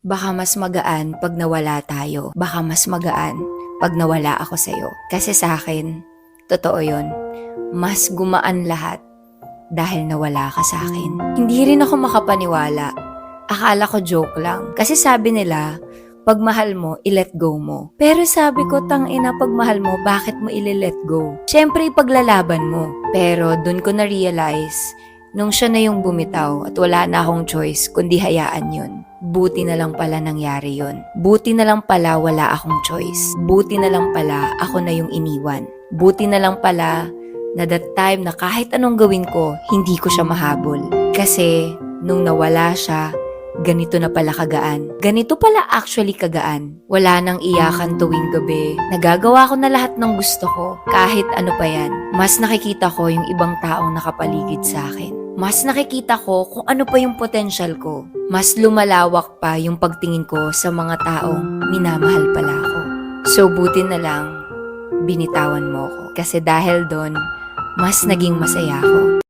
Baka mas magaan pag nawala tayo. Baka mas magaan pag nawala ako sa'yo. Kasi sa akin, totoo yon. Mas gumaan lahat dahil nawala ka sa akin. Hindi rin ako makapaniwala. Akala ko joke lang. Kasi sabi nila, pag mahal mo, i-let go mo. Pero sabi ko, tangina, pag mahal mo, bakit mo i-let go? Siyempre, ipaglalaban mo. Pero dun ko na-realize, nung siya na yung bumitaw at wala na akong choice kundi hayaan yun. Buti na lang pala nangyari yun. Buti na lang pala wala akong choice. Buti na lang pala ako na yung iniwan. Buti na lang pala na that time na kahit anong gawin ko, hindi ko siya mahabol. Kasi nung nawala siya, ganito na pala kagaan. Ganito pala actually kagaan. Wala nang iyakan tuwing gabi. Nagagawa ko na lahat ng gusto ko. Kahit ano pa yan. Mas nakikita ko yung ibang taong nakapaligid sa akin. Mas nakikita ko kung ano pa yung potential ko. Mas lumalawak pa yung pagtingin ko sa mga taong minamahal pala ako. So buti na lang, binitawan mo ko. Kasi dahil doon, mas naging masaya ako.